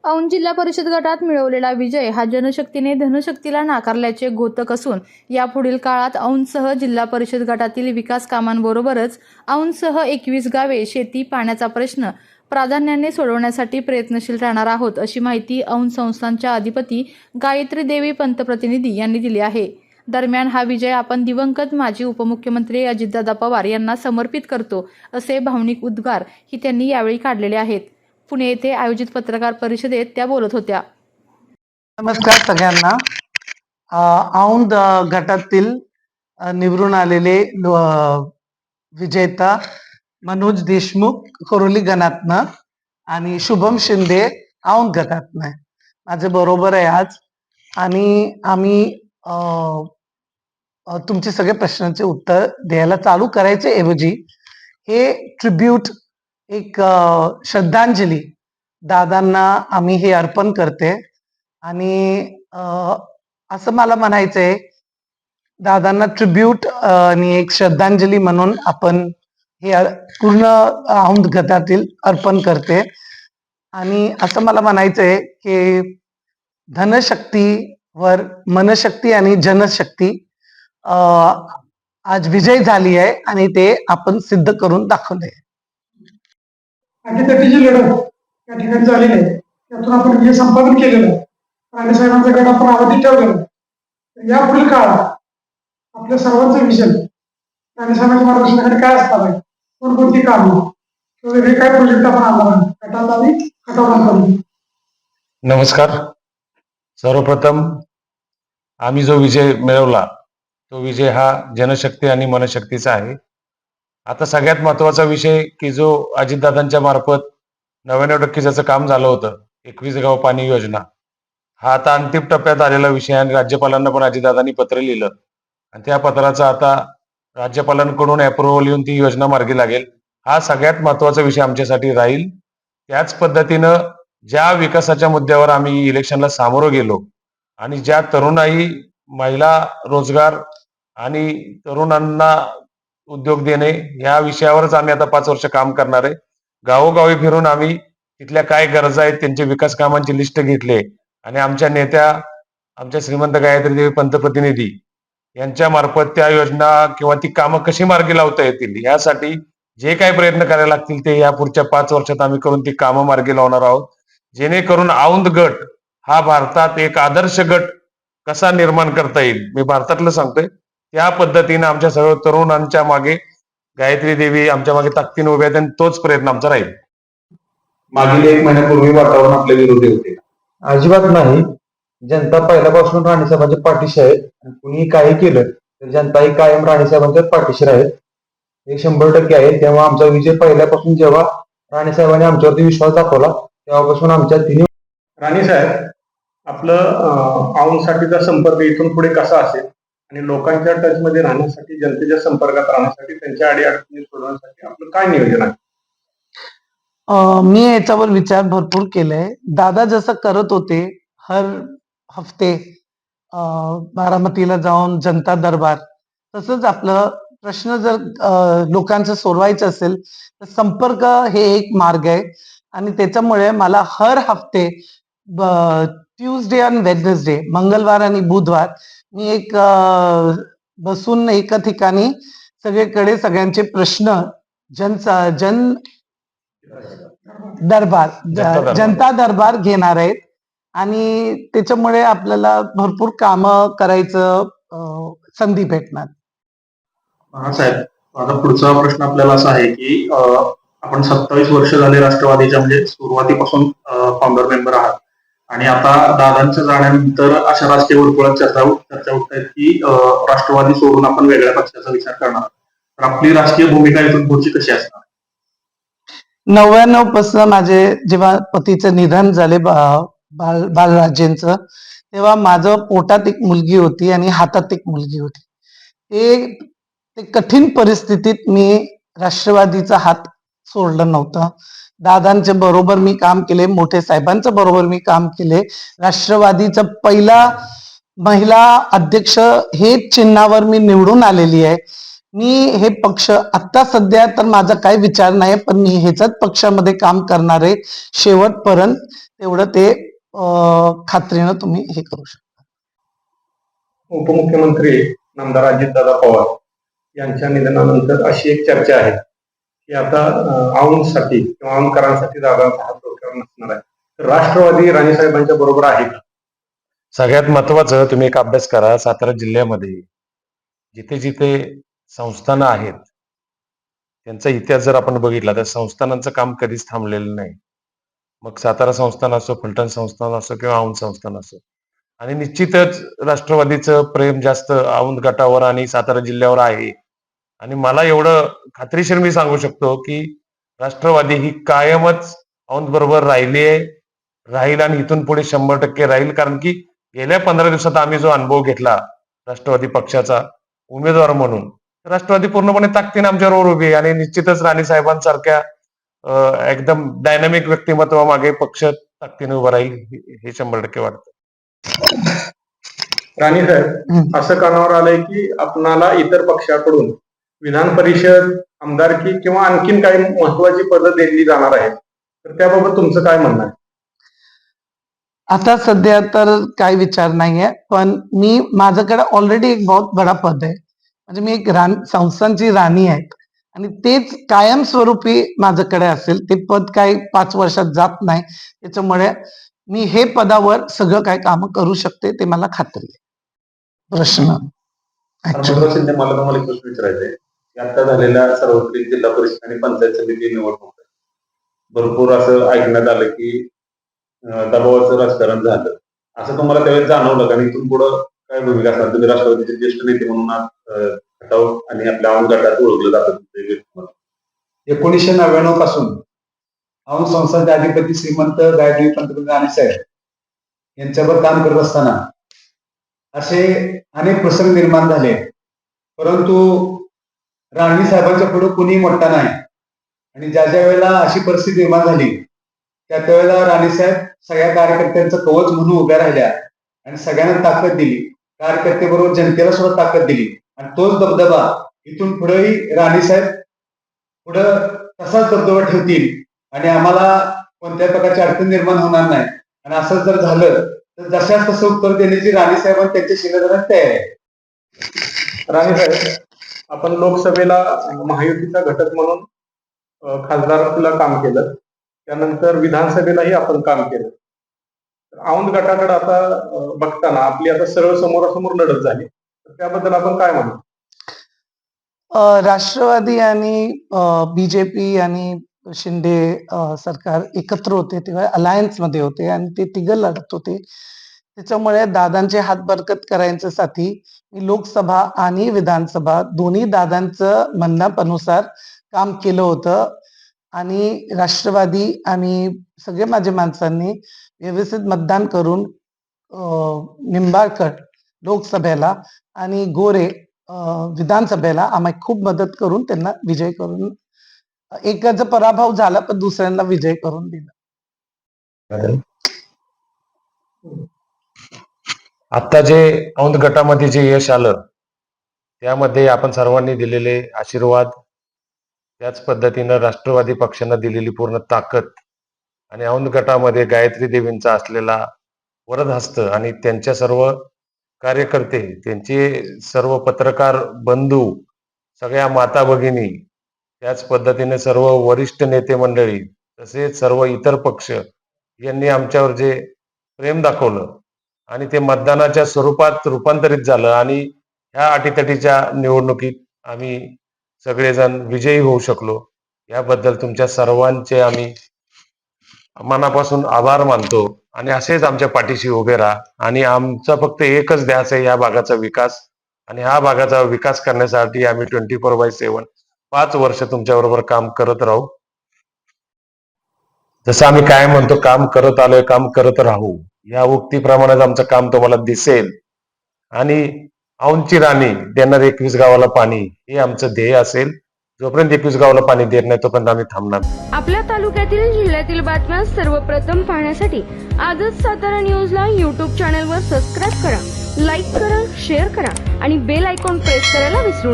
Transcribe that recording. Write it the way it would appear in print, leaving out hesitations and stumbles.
औंध जिल्हा परिषद गटात मिळवलेला विजय हा जनशक्तीने धनशक्तीला नाकारल्याचे घोतक असून यापुढील काळात औंधसह जिल्हा परिषद गटातील विकास कामांबरोबरच औंधसह 21 गावे, शेती, पाण्याचा प्रश्न प्राधान्याने सोडवण्यासाठी प्रयत्नशील राहणार आहोत, अशी माहिती औंध संस्थानच्या अधिपती गायत्री देवी पंतप्रतिनिधी यांनी दिली आहे. दरम्यान हा विजय आपण दिवंगत माजी उपमुख्यमंत्री अजितदादा पवार यांना समर्पित करतो, असे भावनिक उद्गार ही त्यांनी यावेळी काढलेले आहेत. पुणे येथे आयोजित पत्रकार परिषदेत त्या बोलत होत्या. नमस्कार सगळ्यांना. औंध गटातील निवडून आलेले विजेता मनोज देशमुख कोरोली गणातनं आणि शुभम शिंदे औंध गटातनं माझे बरोबर आहे आज. आणि आम्ही तुमचे सगळे प्रश्नांचे उत्तर द्यायला चालू करायचे ऐवजी हे ट्रिब्यूट, एक श्रद्धांजली दादांना आम्ही हे अर्पण करते. आणि असं मला म्हणायचंय, दादांना ट्रिब्यूट आणि एक श्रद्धांजली म्हणून आपण हे पूर्ण औंध गटातील अर्पण करते. आणि असं मला म्हणायचंय की धनशक्तीवर मनशक्ती आणि जनशक्ती आज विजय झाली आहे आणि ते आपण सिद्ध करून दाखवले. अटीतटीची लढत या ठिकाणी झालेली आहे. त्यातून आपण विजय संपादन केलेलं आहे. राणेसाहेबांचा गट आपण अवधी ठेवलेला आहे. या पुढील काळात आपल्या सर्वांचं विजन राणेसाहेबांच्या मार्गदर्शनाखाली काय असणार आहे, कोणकोणती कामं किंवा वेगळे काय प्रोजेक्ट आपण आणणार आहे, गटात आणि गटावांकडून. नमस्कार. सर्वप्रथम आम्ही जो विजय मिळवला तो विजय हा जनशक्ती आणि मनशक्तीचा आहे. आता सगळ्यात महत्वाचा विषय की जो अजितदादांच्या मार्फत 99% ज्याचं काम झालं होतं, 21 गाव पाणी योजना, हा आता अंतिम टप्प्यात आलेला विषय आणि राज्यपालांना पण अजितदादांनी पत्र लिहिलं आणि त्या पत्राचा आता राज्यपालांकडून अप्रुव्हल येऊन ती योजना मार्गी लागेल. हा सगळ्यात महत्वाचा विषय आमच्यासाठी राहील. त्याच पद्धतीनं ज्या विकासाच्या मुद्द्यावर आम्ही इलेक्शनला सामोरं गेलो आणि ज्या तरुणाई, महिला रोजगार आणि तरुणांना उद्योग देणे या विषयावरच आम्ही आता 5 वर्ष काम करणार आहे. गावोगावी फिरून आम्ही तिथल्या काय गरजा आहेत त्यांचे विकास कामांची लिस्ट घेतली आणि आमच्या नेत्या, आमच्या श्रीमंत गायत्री देवी पंतप्रतिनिधी यांच्या मार्फत त्या योजना किंवा ती कामं कशी मार्गी लावता येतील यासाठी जे काही प्रयत्न करायला लागतील ते या पुढच्या 5 वर्षात आम्ही करून ती कामं मार्गी लावणार आहोत, जेणेकरून औंध गट हा भारतात एक आदर्श गट कसा निर्माण करता येईल, मी भारतातलं सांगतोय, त्या पद्धतीने आमच्या सर्व तरुणांच्या मागे गायत्री देवी आमच्या मागे ताकदीने उभ्या आहेत आणि तोच प्रयत्न आमचा राहील. मागील 1 महिन्यापूर्वी वातावरण आपल्या विरोधी होते. अजिबात नाही. जनता पहिल्यापासून राणेसाहेबांच्या पाठीशी आहे. कुणी काही केलं तर जनताही कायम राणेसाहेबांच्या पाठीशी राहील, हे 100% आहे. तेव्हा आमचा विजय पहिल्यापासून, जेव्हा राणेसाहेबांनी आमच्यावरती विश्वास दाखवला तेव्हापासून आमच्या तिन्ही. राणेसाहेब, आपलं औंधसाठीचा संपर्क इथून पुढे कसा असेल आणि लोकांच्या टच मध्ये राहण्यासाठी, जनतेच्या संपर्कात राहण्यासाठी, त्यांच्या अडीअडचणी सोडवण्यासाठी आपलं काय नियोजन आहे? मी याच्यावर विचार भरपूर केलाय. दादा जसं करत होते हर हफ्ते बारामतीला जाऊन जनता दरबार, तसंच आपलं प्रश्न जर लोकांचं सोडवायचं असेल तर संपर्क हे एक मार्ग आहे. आणि त्याच्यामुळे मला हर हफ्ते ट्यूजडे आणि वेडनेसडे, मंगळवार आणि बुधवार मी एक बसून एका ठिकाणी सगळीकडे सगळ्यांचे प्रश्न जन दरबार, जनता दरबार घेणार आहेत. आणि त्याच्यामुळे आपल्याला भरपूर कामं करायचं संधी भेटणार. साहेब, माझा पुढचा प्रश्न आपल्याला असा आहे की आपण 27 वर्ष झाले राष्ट्रवादीच्या, म्हणजे सुरुवातीपासून फाउंडर मेंबर आहात आणि आता दादांच्या जाण्यानंतर अशा राजकीय वर्तुळात चर्चा उठत आहेत की राष्ट्रवादी सोडून आपण वेगळ्या पक्षाचा विचार करणार. तर आपली राजकीय भूमिका इथून पुढची कशी असणार? 99 पासून माझे जेव्हा पतीचं निधन झाले बालराजेंचं, तेव्हा माझं पोटात एक मुलगी होती आणि हातात एक मुलगी होती. ते कठीण परिस्थितीत मी राष्ट्रवादीचा हात सोडलं नव्हतं. दादांच्या बरोबर मी काम केले, मोठे साहेबांच्या बरोबर मी काम केले. राष्ट्रवादीचा पहिला महिला अध्यक्ष हे चिन्हावर मी निवडून आलेली आहे. मी हे पक्ष आता सध्या तर माझा काही विचार नाही, पण मी ह्याच्याच पक्षामध्ये काम करणार आहे शेवटपर्यंत. तेवढं ते खात्रीनं तुम्ही हे करू शकता. उपमुख्यमंत्री नामदार अजितदादा पवार यांच्या निधनानंतर अशी एक चर्चा आहे की आता औंधसाठी किंवा औंधकरांसाठी दादांचा हात डोक्यावर नसणार आहे. तर राष्ट्रवादी राणेसाहेबांच्या बरोबर आहे का? सगळ्यात महत्वाचं तुम्ही एक अभ्यास करा. सातारा जिल्ह्यामध्ये जिथे जिथे संस्थानं आहेत त्यांचा इतिहास जर आपण बघितला तर संस्थानांचं काम कधीच थांबलेलं नाही. मग सातारा संस्थान असो, फलटण संस्थान असो किंवा औंध संस्थान असो. आणि निश्चितच राष्ट्रवादीचं प्रेम जास्त औंध गटावर आणि सातारा जिल्ह्यावर आहे. आणि मला एवढं खात्रीशीर मी सांगू शकतो की राष्ट्रवादी ही कायमच औंध बरोबर राहील आणि इथून पुढे 100% राहील. कारण की गेल्या 15 दिवसात आम्ही जो अनुभव घेतला राष्ट्रवादी पक्षाचा उमेदवार म्हणून, राष्ट्रवादी पूर्णपणे ताकदीने आमच्याबरोबर उभी आहे. आणि निश्चितच राणे साहेबांसारख्या एकदम डायनामिक व्यक्तिमत्वामागे पक्ष ताकदीने उभा राहील हे 100% वाटतं. राणे साहेब, असं कानावर आलंय की आपणाला इतर पक्षाकडून विधान परिषद, आमदारकी किंवा आणखीन काही महत्वाची पदं दिली जाणार आहेत. तर त्याबाबत तुमचं काय म्हणणं आहे? आता सध्या तर काही विचार नाहीये, पण मी माझ्याकडे ऑलरेडी एक बहुत बडा पद आहे. म्हणजे मी एक संस्थांची राणी आहे आणि तेच कायमस्वरूपी माझ्याकडे असेल. ते पद काही 5 वर्षात जात नाही. त्याच्यामुळे मी हे पदावर सगळं काय काम करू शकते ते मला खात्री आहे. प्रश्न हनुमंतराव शिंदे, मला तुम्हाला एक प्रश्न विचारायचा आहे की आता झालेल्या सार्वत्रिक जिल्हा परिषद आणि पंचायत समिती निवडणूक भरपूर असं ऐकण्यात आलं की दबावाचं राजकारण झालं. असं तुम्हाला त्यावेळेस जाणवलं का? आणि इथून पुढं काय भूमिका असणार? तुम्ही राष्ट्रवादीचे ज्येष्ठ नेते म्हणून आज खटाव आणि आपल्या औंध गटात ओळखलं जातं. 1999 पासून औंध संस्थांचे अधिपती श्रीमंत गायत्री पंतप्रधान राणेसाहेब यांच्यावर काम करत असताना असे अनेक प्रसंग निर्माण झाले, परंतु राणे साहेबांच्या पुढे कुणी मोठा नाही. आणि ज्या ज्या वेळेला अशी परिस्थिती निर्माण झाली त्या त्यावेळेला राणेसाहेब सगळ्या कार्यकर्त्यांचं कवच म्हणून उभ्या राहिल्या आणि सगळ्यांना ताकद दिली. कार्यकर्त्याबरोबर जनतेला सुद्धा ताकद दिली आणि तोच दबदबा इथून पुढेही राणेसाहेब पुढं तसाच दबदबा ठेवतील आणि आम्हाला कोणत्याही प्रकारची अडचण निर्माण होणार नाही. आणि असं जर झालं तर जशाच तसं उत्तर देण्याची राणेसाहेब आणि त्यांच्या शिलेदारांना तयार आहे. राणेसाहेब, आपण लोकसभेला महायुतीचा घटक म्हणून खासदाराला काम केलं, त्यानंतर विधानसभेलाही आपण काम केलं. औंध गटाकडे आता बघताना आपली आता सरळ समोरासमोर लढत झाली, तर त्याबद्दल आपण काय म्हणू? राष्ट्रवादी आणि बीजेपी आणि शिंदे सरकार एकत्र होते तेव्हा अलायन्स मध्ये होते आणि ते तिघं लढत होते. त्याच्यामुळे दादांचे हात बरकत करायच्यासाठी मी लोकसभा आणि विधानसभा दोन्ही दादांचं म्हणण्यानुसार काम केलं होतं. आणि राष्ट्रवादी आणि सगळे माझ्या माणसांनी व्यवस्थित मतदान करून निंबाळकर लोकसभेला आणि गोरे विधानसभेला आम्हाला खूप मदत करून त्यांना विजय करून, एकाचा पराभव झाला पण दुसऱ्यांना विजय करून दिला. आता जे औंध गटामध्ये जे यश आलं त्यामध्ये आपण सर्वांनी दिलेले आशीर्वाद, त्याच पद्धतीनं राष्ट्रवादी पक्षानं दिलेली पूर्ण ताकद आणि औंध गटामध्ये गायत्री देवींचा असलेला वरदहस्त आणि त्यांच्या सर्व कार्यकर्ते, त्यांचे सर्व पत्रकार बंधू, सगळ्या माता भगिनी, त्याच पद्धतीने सर्व वरिष्ठ नेते मंडळी तसेच सर्व इतर पक्ष यांनी आमच्यावर जे प्रेम दाखवलं आणि ते मतदानाच्या स्वरूपात रूपांतरित झालं आणि ह्या अटीतटीच्या निवडणुकीत आम्ही सगळेजण विजयी होऊ शकलो. याबद्दल तुमच्या सर्वांचे आम्ही मनापासून आभार मानतो आणि असेच आमच्या पाठीशी उभे राहा. आणि आमचा फक्त एकच ध्यास आहे या भागाचा विकास, आणि हा भागाचा विकास करण्यासाठी आम्ही 24/7 5 वर्ष तुमच्या बरोबर काम करत राहू. जसं आम्ही काय म्हणतो, काम करत आलोय, काम करत राहू, या उक्तीप्रमाणेच आमचं काम तुम्हाला दिसेल. आणि औंधची राणी देणार 21 गावाला पाणी हे आमचं ध्येय असेल. जोपर्यंत 21 गावाला पाणी देत नाही तोपर्यंत आम्ही थांबणार. आपल्या तालुक्यातील जिल्ह्यातील बातम्या सर्वप्रथम पाहण्यासाठी आजच सातारा न्यूजला YouTube चॅनलवर सबस्क्राईब करा, लाईक करा, शेअर करा आणि बेल आयकॉन प्रेस करायला विसरू नका.